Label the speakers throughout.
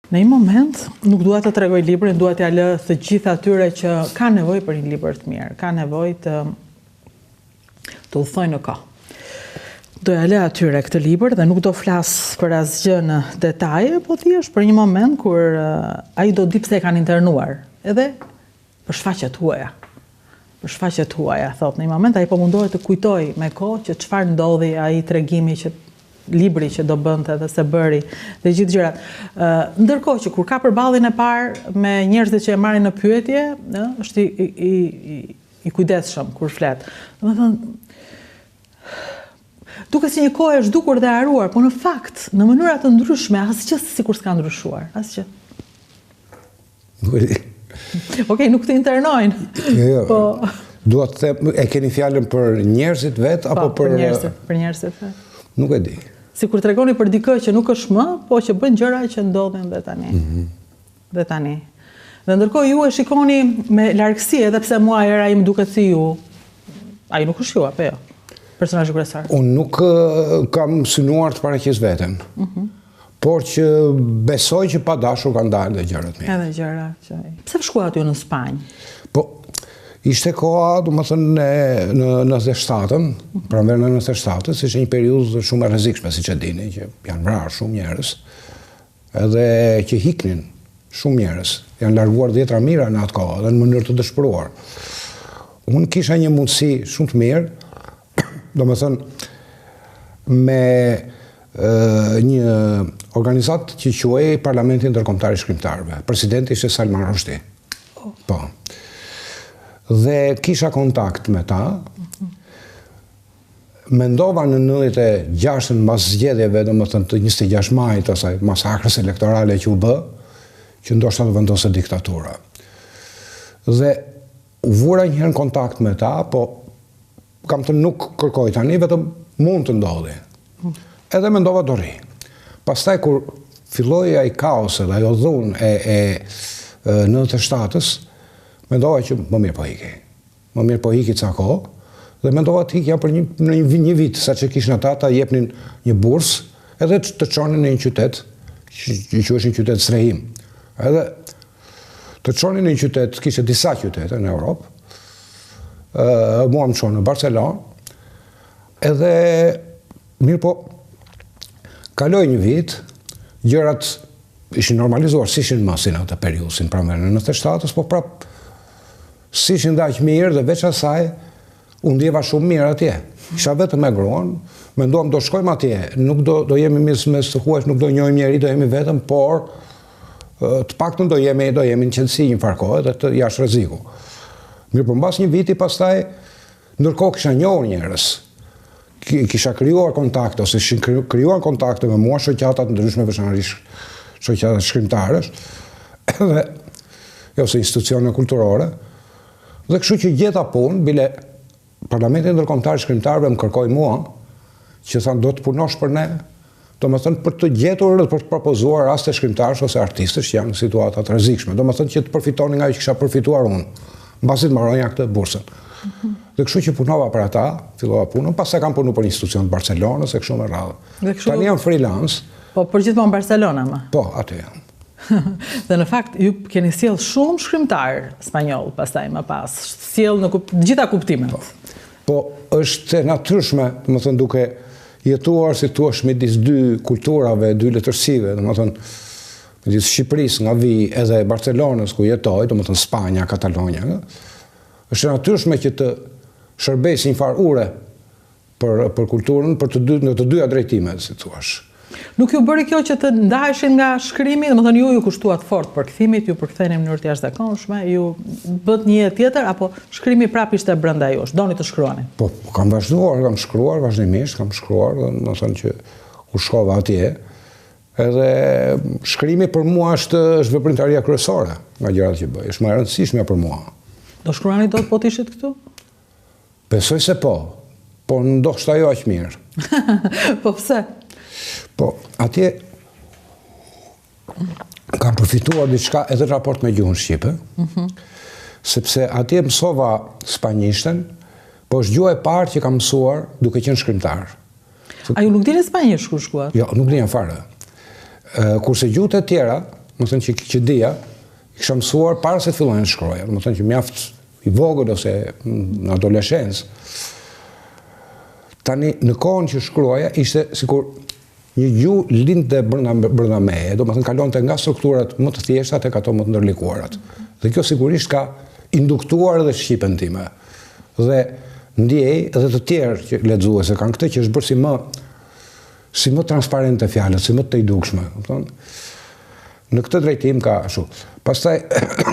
Speaker 1: Në një moment, nuk dua të tregoj librin, dua t'ja lë të gjithë atyre që ka nevojë për një libër të mirë, ka nevojë të udhëtojnë në kohë. Do ja lë atyre këtë libër dhe nuk do flas për asgjë në detaje, po thjesht për një moment kur ai do di pse e kanë internuar, edhe për shfaqjet huaja. Për shfaqjet huaja, thot, në një moment ai po mundohet të kujtoj me kohë që çfarë ndodhi ai tregimi që libri që do bënte dhe se bëri dhe gjithë gjërat. Ndërkohë që kur ka përballjen e parë me njerëzit që e marrin në pyetje, është i kujdesshëm kur flet. Domethënë, duket si një kohë e zhdukur dhe haruar, por në fakt, në mënyra të ndryshme, asgjë sikur s'ka ndryshuar, asgjë. Okej, nuk të internojnë.
Speaker 2: Jo.
Speaker 1: Po
Speaker 2: dua të them, e keni fjalën për njerëzit vet apo për
Speaker 1: njerëzit vet?
Speaker 2: Nuk e di.
Speaker 1: Sikur tregoni për dikë që nuk është më, po që bën gjëra që ndodhin dhe tani. Dhe tani. Dhe ndërkohë ju e shikoni me largësi, edhe pse mua era im duket si ju. Ai nuk është ju, apo jo? Personazhi kryesar.
Speaker 2: Unë nuk kam synuar të paraqes veten. Por që besoj që pa dashur kanë dalë dhe gjërat mirë.
Speaker 1: Edhe gjëra që. Pse shkuat ju në Spanjë?
Speaker 2: Po ishte koha, domethënë në 97-ën, pranverë në 97-ës, ishte një periudhë shumë e rrezikshme, siç e dini, që janë vrarë shumë njerëz, edhe që hiknin shumë njerëz, janë larguar dhjetra mira në atë kohë, dhe në mënyrë të dëshpëruar. Unë kisha një mundësi shumë të mirë, domethënë me një organizat që quhej Parlamenti Ndërkombëtar i Shkrimtarëve. Presidenti ishte Salman Rushdie. Po. Dhe kisha kontakt me ta. Mendova në 96-ën mbas zgjedhjeve, domethënë të 26 majit, asaj masakrës elektorale që u bë, që ndoshta do vendosë diktatura. Dhe u vura një herë në kontakt me ta, po kam të nuk kërkoj tani, vetëm mund të ndodhi. Edhe mendova do rri. Pastaj kur filloi ai kaosi dhe ajo dhunë e 97-ës, mendova që më mirë po iki. Më mirë po iki ca kohë, dhe mendova të ikja për një vit, sa që kishin ata ta jepnin një bursë, edhe të çonin në një qytet, që quheshin qytet Strehim. Edhe të çonin në një qytet, kishte disa qytete në Europë, mua më çonë në Barcelonë, edhe mirë po, kaloi një vit, gjërat ishin normalizuar, si ishin më si në atë periudhë, si në pranverën e 97-ës, po prap si ishin dhe aq mirë dhe veç asaj, unë ndjeva shumë mirë atje. Isha vetëm me gruan, menduam do shkojmë atje, nuk do jemi mes të huaj, nuk do njohim njeri, do jemi vetëm, por të paktën do jemi në qetësi një farë kohë dhe të jashtë rreziku. Mirë, për mbas një viti pastaj, ndërkohë kisha njohur njerëz. Kisha krijuar kontakte, ose ishin krijuar kontakte me mua, shoqata të ndryshme, veçanërisht shoqata shkrimtarësh, edhe ose institucione kulturore. Dhe kështu që gjeta punë, bile Parlamenti Ndërkombëtar i Shkrimtarëve më kërkoi mua, që thanë do të punosh për ne, domethënë për të gjetur dhe për të propozuar raste shkrimtarësh ose artistësh që janë në situata të rrezikshme, domethënë që të përfitonin nga ajo që kisha përfituar unë, mbasi të marronja këtë bursën. Dhe kështu që punova për ata, fillova punën, pastaj kam punuar për një institucion të Barcelonës e kështu me radhë. Tani jam freelance.
Speaker 1: Po përgjithmonë Barcelona më.
Speaker 2: Po, aty jam.
Speaker 1: Dhe në fakt, ju keni sjell shumë shkrimtar spanjoll pastaj më pas, sjell në gjitha kuptimet.
Speaker 2: Po, është e natyrshme, domethënë duke jetuar si thua midis dy kulturave, dy letërsive, domethënë midis Shqipërisë nga vi edhe Barcelonës ku jetoj, domethënë Spanja, Katalonja, është e natyrshme që të shërbejë një farë ure për kulturën, në të dyja drejtimet, si thuash.
Speaker 1: Nuk ju bëri kjo që të ndaheshin nga shkrimi, domethënë ju kushtuat fort për kthimit, ju përktheni në mënyrë të jashtëzakonshme, ju bët një jetë tjetër apo shkrimi prapë ishte brenda jush, doni të shkruani? Po,
Speaker 2: kam vazhduar, kam shkruar vazhdimisht, domethënë që u shkova atje, edhe shkrimi për mua është veprimtaria kryesore nga gjërat që bëj, është më e rëndësishme për mua.
Speaker 1: Do shkruani dot po të ishit këtu?
Speaker 2: Besoj se po, po ndoshta jo aq mirë.
Speaker 1: Po pse?
Speaker 2: Po, atje kam përfituar diçka edhe në raport me gjuhën shqipe, sepse atje mësova spanjishten, po është gjuha e parë që kam mësuar duke qenë shkrimtar.
Speaker 1: A ju nuk dini spanjisht kur shkuat?
Speaker 2: Jo, nuk dini fare. Kurse gjuhët e tjera, më thënë që dija, i kisha mësuar para se të fillojnë të shkroja, më thënë që mjaft i vogël ose në adoleshencë. Tani, në kohën që shkroja, ishte sikur një gjuhë lindte brenda meje, do më thënë kalonte nga strukturat më të thjeshta tek ato më të ndërlikuarat. Dhe kjo sigurisht ka induktuar edhe shqipen time. Dhe ndjej edhe të tjerë që lexuese kanë këtë që është bërë si më transparente fjalët, si më të dukshme. Në këtë drejtim ka ashtu. Pastaj,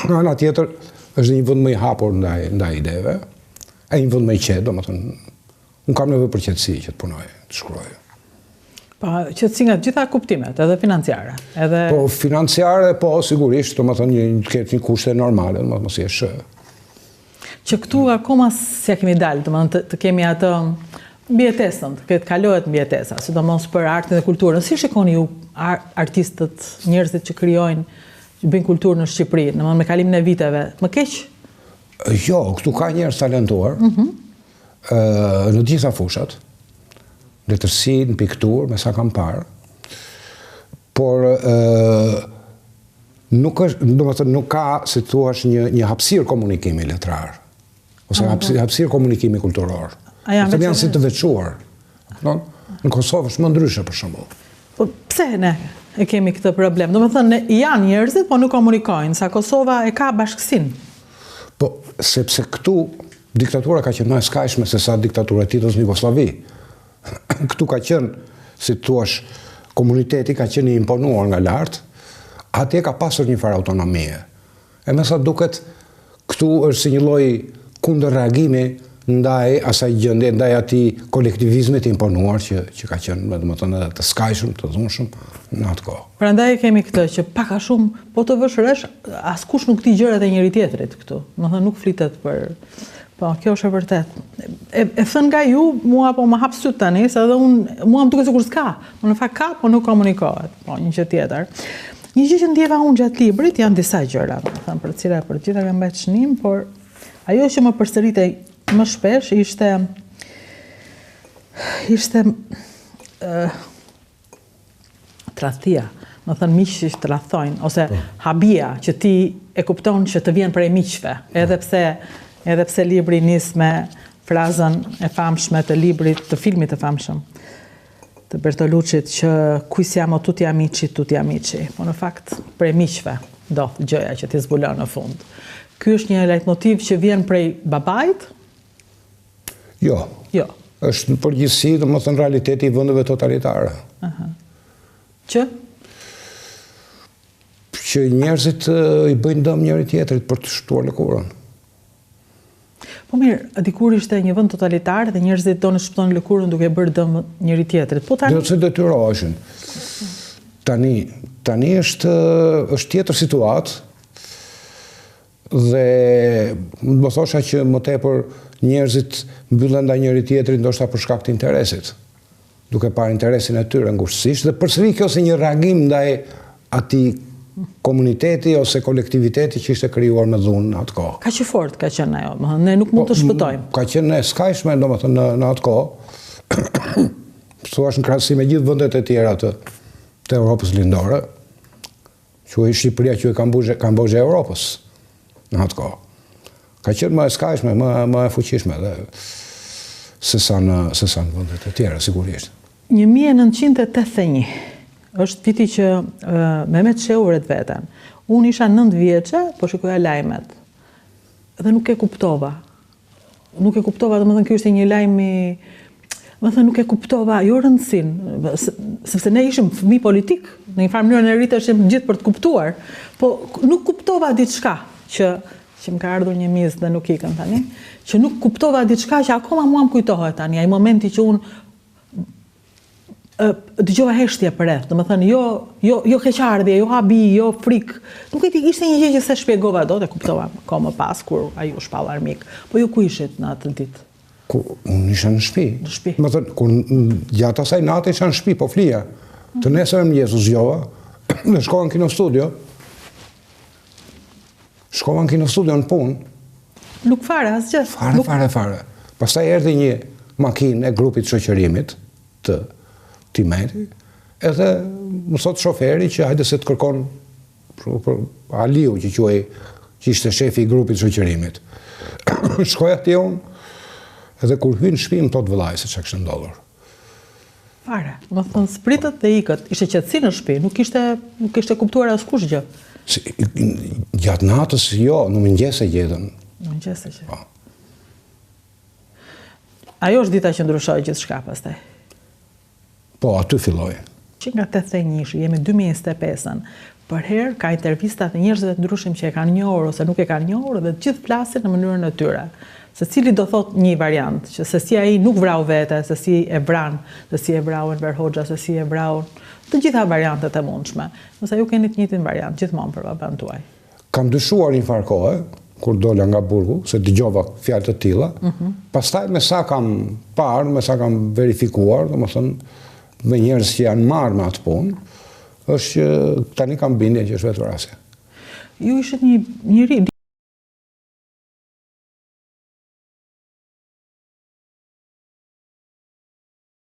Speaker 2: në ana tjetër, është një vend më i hapur ndaj ideve, e një vend më i qetë, domethënë, unë kam nevojë për qetësi që të punoj, të shkruaj.
Speaker 1: Pa, qetësi nga gjitha kuptimet, edhe financiare, edhe...
Speaker 2: Po, financiare, po, sigurisht, domethënë, një kushte normale, domethënë, mos jesh...
Speaker 1: Që këtu akoma s'ja kemi dalë, domethënë, të kemi atë mbijetesën, të kalohet mbijetesa, sidomos për artin dhe kulturën. Si shikoni ju artistët, njerëzit që krijojnë, që bëjnë kulturë në Shqipëri, me kalimin e viteve, më keq?
Speaker 2: Jo, këtu ka njerëz talentuar, në gjitha fushat, letërsi, në pikturë, me sa kam parë, por nuk ka, si thua, një hapësirë komunikimi letrar, ose hapësirë komunikimi kulturor. Të janë si të veçuar. Në Kosovë është më ndryshe, për shembull.
Speaker 1: Po pse ne e kemi këtë problem? Do me thënë, janë njerëzit, po nuk komunikojnë, sa Kosova e ka bashkësinë.
Speaker 2: Po, sepse këtu diktatura ka qenë më e skajshme se sa diktatura e Titos në Jugosllavi. Këtu ka qenë, si thuash, komuniteti ka qenë i imponuar nga lart, atje ka pasur një farë autonomie. E me sa duket, këtu është si një lloj kundër reagimi ndaj asaj gjendje, ndaj atij kolektivizmit të imponuar që ka qenë, domethënë, edhe të skajshëm, të dhunshëm në atë kohë.
Speaker 1: Prandaj kemi këtë që pak a shumë, po të vëshëresh, askush nuk di gjërat e njëri tjetrit këtu. Domethënë nuk flitet për... Po, kjo është e vërtet. E thënë nga ju, mua po më hap syt tani, se edhe mua më duket sikur s'ka. Në fakt ka, po nuk komunikohet. Po, një gjë tjetër. Një gjë që ndjeva unë gjatë librit janë disa gjëra, domethënë për të cilat për gjitha kam mbajtur shënim, por ajo që më përsëritej më shpesh ishte tradhtia, më thënë miq që tradhojnë, ose habia që ti e kupton që të vjen prej miqve, edhe pse libri nis me frazën e famshme të librit, të filmit të famshëm të Bertolucit, që kuj siamo tutti amici, po në fakt prej miqve do gjëja që ti zbulon në fund. Ky është një leitmotiv që vjen prej babait?
Speaker 2: Jo. Është në përgjithësi, domethënë, realiteti i vendeve totalitare.
Speaker 1: Që
Speaker 2: njerëzit i bëjnë dëm njëri tjetrit për të shtuar lëkurën.
Speaker 1: Po mirë, dikur ishte një vend totalitar dhe njerëzit donë të shpëtojnë lëkurën duke bërë dëm njëri tjetrit. Po tani
Speaker 2: se detyroheshin. Tani është tjetër situatë. Dhe më thosha që më tepër njerëzit mbyllen ndaj njëri tjetrit ndoshta për shkak të interesit, duke parë interesin e tyre ngushtësisht, dhe përsëri kjo si një reagim ndaj atij komuniteti ose kolektiviteti që ishte krijuar me dhunë në atë kohë.
Speaker 1: Ka që fort ka qenë ajo, ne nuk mund të shpëtojmë.
Speaker 2: Ka qenë e skajshme, domethënë, në atë kohë. Thuash në krahasim me gjithë vendet e tjera të Europës lindore, quhej Shqipëria quhej Kambozha e Europës. Në atë kohë. Ka qenë më e skajshme, më e fuqishme dhe se sa në vendet e tjera, sigurisht.
Speaker 1: 1981 është viti që Mehmet Shehu vret veten. Unë isha 9 vjeçe, po shikoja lajmet. Dhe nuk e kuptova. Domethënë ky ishte një lajm i... Domethënë nuk e kuptova jo rëndësinë, sepse ne ishim fëmijë politik, në një farë mënyrë ne rriteshim gjithë për të kuptuar, po nuk kuptova diçka që më ka ardhur një mizë dhe nuk ikën tani, që nuk kuptova diçka që akoma mua më kujtohet tani, ai momenti që unë dëgjova heshtje për rreth, domethënë jo keqardhje, jo habi, jo frikë. Nuk e di, ishte një gjë që se shpjegova dot e kuptova më pas kur ai u shpall armik. Po ju ku ishit në atë ditë?
Speaker 2: Unë isha në shtëpi.
Speaker 1: Në shtëpi.
Speaker 2: Domethënë kur gjatë asaj nate isha në shtëpi, po flija. Të nesër mëngjes u zgjova, ne shkova në kinostudio. Shkova në kinostudio në punë.
Speaker 1: Nuk fare, asgjë.
Speaker 2: Fare. Pastaj erdhi një makinë e grupit shoqërimit të Timeti, edhe më thot shoferi që hajde se të kërkon Aliu që ishte shefi I grupit shoqërimit. Shkoj atje unë, edhe kur hyn në shtëpi më thot vëllai se çka kishte ndodhur.
Speaker 1: Fare, më thënë spritët dhe ikët, ishte qetësi në shtëpi, nuk ishte kuptuar askush gjë.
Speaker 2: Gjatë natës jo, në mëngjes e gjetën.
Speaker 1: Në mëngjes e gjetën. Ajo është dita që ndryshoi gjithçka pastaj.
Speaker 2: Po, aty filloi.
Speaker 1: Që nga 81, jemi 2025-ën, për herë ka intervistat e njerëzve të ndryshëm që e kanë njohur ose nuk e kanë njohur dhe të gjithë flasin në mënyrën e tyre. Secili do thot një variant, që se si ai nuk vrau vete, se si e vran, se si e vrau Enver Hoxha, se si e vrau, të gjitha variantet e mundshme. Nëse ju keni të njëjtin variant gjithmonë për babën tuaj.
Speaker 2: Kam dyshuar një farë kohë, kur dola nga burgu, se dëgjova fjalë të tilla. Pastaj me sa kam parë, me sa kam verifikuar, domethënë me njerëz që janë marrë me atë punë, është që tani kam bindje që është vetë rasti.
Speaker 1: Ju ishit një njeri